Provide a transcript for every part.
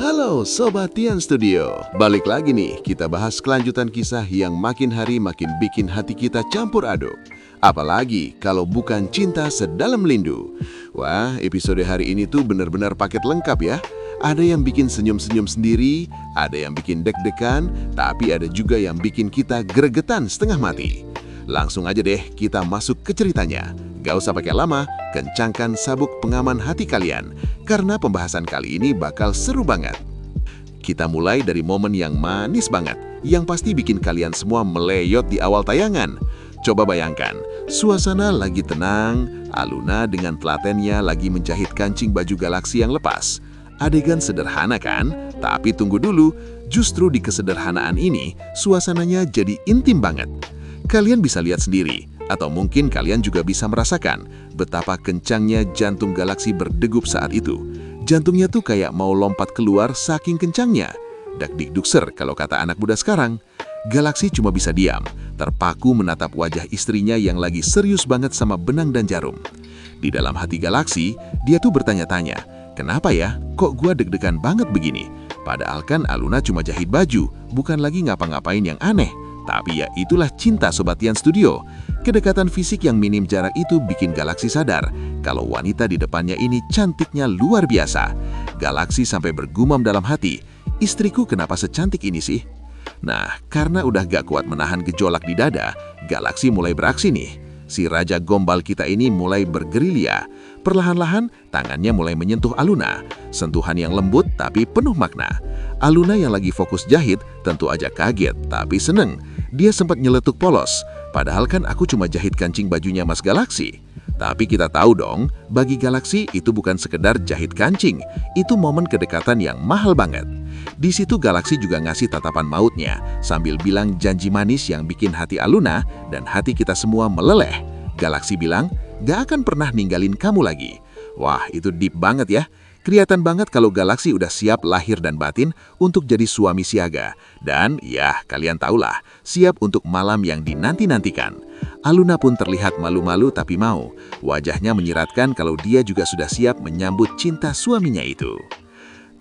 Halo Sobat Tian Studio, balik lagi nih kita bahas kelanjutan kisah yang makin hari makin bikin hati kita campur aduk. Apalagi kalau bukan cinta sedalam lindu. Wah, episode hari ini tuh bener-bener paket lengkap ya. Ada yang bikin senyum-senyum sendiri, ada yang bikin deg-degan, tapi ada juga yang bikin kita gregetan setengah mati. Langsung aja deh kita masuk ke ceritanya. Gak usah pakai lama, kencangkan sabuk pengaman hati kalian, karena pembahasan kali ini bakal seru banget. Kita mulai dari momen yang manis banget, yang pasti bikin kalian semua meleyot di awal tayangan. Coba bayangkan, suasana lagi tenang, Aluna dengan telatennya lagi menjahit kancing baju galaksi yang lepas. Adegan sederhana kan? Tapi tunggu dulu, justru di kesederhanaan ini, suasananya jadi intim banget. Kalian bisa lihat sendiri, atau mungkin kalian juga bisa merasakan betapa kencangnya jantung galaksi berdegup saat itu. Jantungnya tuh kayak mau lompat keluar saking kencangnya. Dakdikdukser kalau kata anak muda sekarang. Galaksi cuma bisa diam, terpaku menatap wajah istrinya yang lagi serius banget sama benang dan jarum. Di dalam hati Galaksi, dia tuh bertanya-tanya, kenapa ya, kok gua deg-degan banget begini? Padahal kan Aluna cuma jahit baju, bukan lagi ngapa-ngapain yang aneh. Tapi ya itulah cinta Sobat Tian Studio. Kedekatan fisik yang minim jarak itu bikin Galaksi sadar kalau wanita di depannya ini cantiknya luar biasa. Galaksi sampai bergumam dalam hati, istriku kenapa secantik ini sih? Nah, karena udah gak kuat menahan gejolak di dada, Galaksi mulai beraksi nih. Si Raja Gombal kita ini mulai bergerilya. Perlahan-lahan, tangannya mulai menyentuh Aluna. Sentuhan yang lembut tapi penuh makna. Aluna yang lagi fokus jahit tentu aja kaget, tapi seneng. Dia sempat nyeletuk polos. Padahal kan aku cuma jahit kancing bajunya Mas Galaksi. Tapi kita tahu dong, bagi Galaksi itu bukan sekedar jahit kancing. Itu momen kedekatan yang mahal banget. Di situ Galaksi juga ngasih tatapan mautnya, sambil bilang janji manis yang bikin hati Aluna dan hati kita semua meleleh. Galaksi bilang, gak akan pernah ninggalin kamu lagi. Wah, itu deep banget ya. Kelihatan banget kalau Galaksi udah siap lahir dan batin untuk jadi suami siaga. Dan ya, kalian tahulah, siap untuk malam yang dinanti-nantikan. Aluna pun terlihat malu-malu tapi mau. Wajahnya menyiratkan kalau dia juga sudah siap menyambut cinta suaminya itu.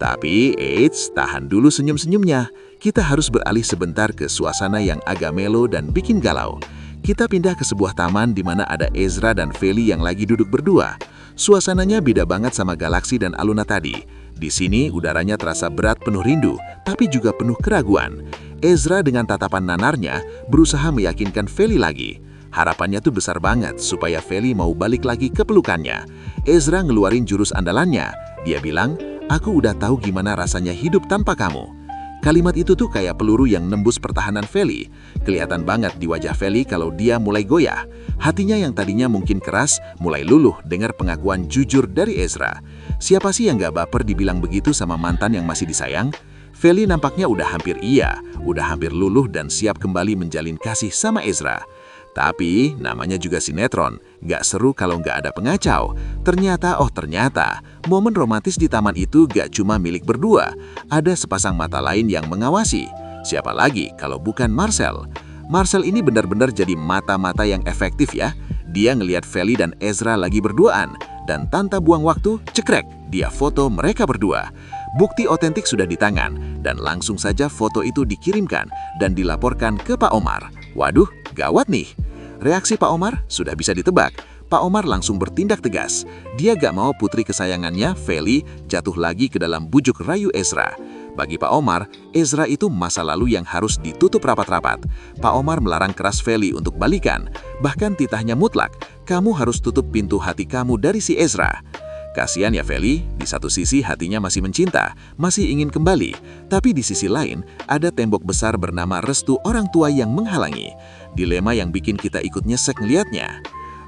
Tapi, eits, tahan dulu senyum-senyumnya. Kita harus beralih sebentar ke suasana yang agak melo dan bikin galau. Kita pindah ke sebuah taman di mana ada Ezra dan Feli yang lagi duduk berdua. Suasananya beda banget sama Galaksi dan Aluna tadi. Di sini udaranya terasa berat penuh rindu, tapi juga penuh keraguan. Ezra dengan tatapan nanarnya berusaha meyakinkan Feli lagi. Harapannya tuh besar banget supaya Feli mau balik lagi ke pelukannya. Ezra ngeluarin jurus andalannya. Dia bilang, aku udah tahu gimana rasanya hidup tanpa kamu. Kalimat itu tuh kayak peluru yang nembus pertahanan Feli. Kelihatan banget di wajah Feli kalau dia mulai goyah. Hatinya yang tadinya mungkin keras, mulai luluh dengar pengakuan jujur dari Ezra. Siapa sih yang gak baper dibilang begitu sama mantan yang masih disayang? Feli nampaknya udah hampir udah hampir luluh dan siap kembali menjalin kasih sama Ezra. Tapi namanya juga sinetron, gak seru kalau gak ada pengacau. Ternyata, momen romantis di taman itu gak cuma milik berdua. Ada sepasang mata lain yang mengawasi. Siapa lagi kalau bukan Marcel? Marcel ini benar-benar jadi mata-mata yang efektif ya. Dia ngelihat Feli dan Ezra lagi berduaan. Dan tanpa buang waktu, cekrek, dia foto mereka berdua. Bukti otentik sudah di tangan. Dan langsung saja foto itu dikirimkan dan dilaporkan ke Pak Omar. Waduh, gawat nih. Reaksi Pak Omar sudah bisa ditebak. Pak Omar langsung bertindak tegas. Dia gak mau putri kesayangannya, Feli, jatuh lagi ke dalam bujuk rayu Ezra. Bagi Pak Omar, Ezra itu masa lalu yang harus ditutup rapat-rapat. Pak Omar melarang keras Feli untuk balikan. Bahkan titahnya mutlak, kamu harus tutup pintu hati kamu dari si Ezra. Kasian ya Feli, di satu sisi hatinya masih mencinta, masih ingin kembali. Tapi di sisi lain, ada tembok besar bernama restu orang tua yang menghalangi. Dilema yang bikin kita ikut nyesek ngeliatnya.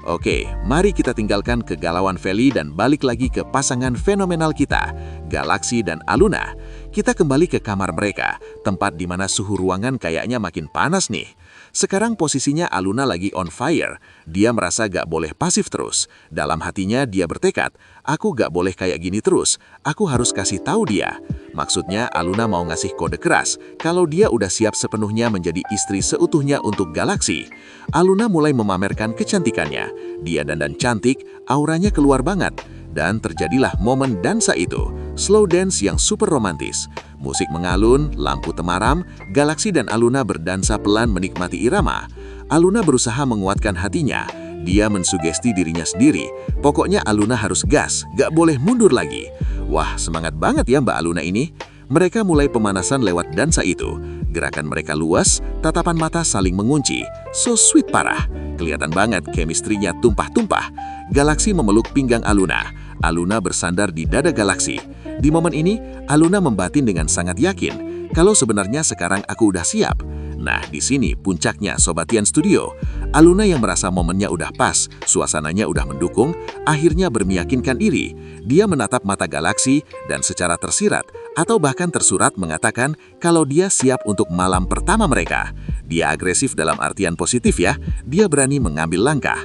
Oke, mari kita tinggalkan kegalauan Feli dan balik lagi ke pasangan fenomenal kita, Galaksi dan Aluna. Kita kembali ke kamar mereka, tempat di mana suhu ruangan kayaknya makin panas nih. Sekarang posisinya Aluna lagi on fire. Dia merasa gak boleh pasif terus. Dalam hatinya dia bertekad, aku gak boleh kayak gini terus. Aku harus kasih tahu dia. Maksudnya Aluna mau ngasih kode keras kalau dia udah siap sepenuhnya menjadi istri seutuhnya untuk Galaksi. Aluna mulai memamerkan kecantikannya. Dia dandan cantik, auranya keluar banget. Dan terjadilah momen dansa itu, slow dance yang super romantis. Musik mengalun, lampu temaram, Galaxy dan Aluna berdansa pelan menikmati irama. Aluna berusaha menguatkan hatinya. Dia mensugesti dirinya sendiri. Pokoknya Aluna harus gas, gak boleh mundur lagi. Wah, semangat banget ya Mbak Aluna ini. Mereka mulai pemanasan lewat dansa itu. Gerakan mereka luas, tatapan mata saling mengunci. So sweet parah. Kelihatan banget chemistry-nya tumpah-tumpah. Galaxy memeluk pinggang Aluna. Aluna bersandar di dada Galaxy. Di momen ini, Aluna membatin dengan sangat yakin kalau sebenarnya sekarang aku udah siap. Nah, di sini puncaknya Sobat Tian Studio. Aluna yang merasa momennya udah pas, suasananya udah mendukung, akhirnya bermeyakinkan diri. Dia menatap mata Galaxy dan secara tersirat atau bahkan tersurat mengatakan kalau dia siap untuk malam pertama mereka. Dia agresif dalam artian positif ya, dia berani mengambil langkah.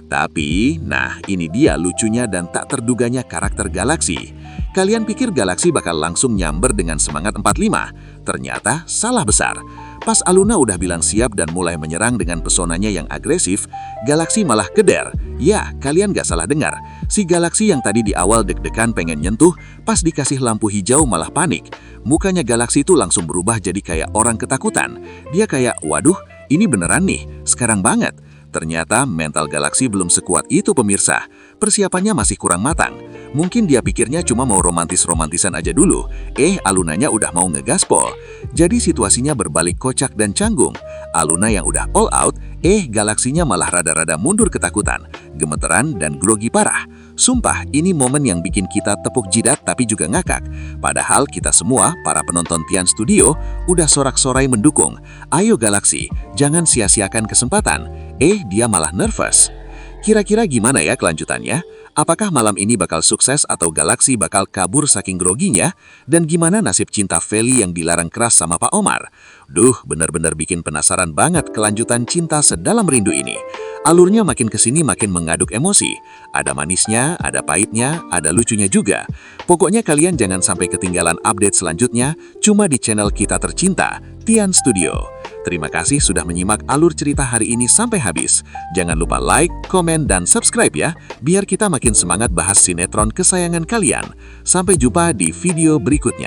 Tapi, nah ini dia lucunya dan tak terduganya karakter Galaxy. Kalian pikir Galaxy bakal langsung nyamber dengan semangat 45? Ternyata salah besar. Pas Aluna udah bilang siap dan mulai menyerang dengan pesonanya yang agresif, Galaxy malah keder. Ya, kalian gak salah dengar. Si Galaxy yang tadi di awal deg-degan pengen nyentuh, pas dikasih lampu hijau malah panik. Mukanya Galaxy itu langsung berubah jadi kayak orang ketakutan. Dia kayak, waduh, ini beneran nih, sekarang banget. Ternyata mental Galaxy belum sekuat itu pemirsa. Persiapannya masih kurang matang. Mungkin dia pikirnya cuma mau romantis-romantisan aja dulu. Alunanya udah mau ngegaspol. Jadi situasinya berbalik kocak dan canggung. Aluna yang udah all out, Galaxinya malah rada-rada mundur ketakutan, gemeteran dan grogi parah. Sumpah, ini momen yang bikin kita tepuk jidat tapi juga ngakak. Padahal kita semua, para penonton Tian Studio, udah sorak-sorai mendukung. Ayo Galaxy, jangan sia-siakan kesempatan. Dia malah nervous. Kira-kira gimana ya kelanjutannya? Apakah malam ini bakal sukses atau Galaxy bakal kabur saking groginya? Dan gimana nasib cinta Feli yang dilarang keras sama Pak Omar? Duh, bener-bener bikin penasaran banget kelanjutan cinta sedalam rindu ini. Alurnya makin kesini makin mengaduk emosi. Ada manisnya, ada pahitnya, ada lucunya juga. Pokoknya kalian jangan sampai ketinggalan update selanjutnya cuma di channel kita tercinta, Tian Studio. Terima kasih sudah menyimak alur cerita hari ini sampai habis. Jangan lupa like, komen, dan subscribe ya, biar kita makin semangat bahas sinetron kesayangan kalian. Sampai jumpa di video berikutnya.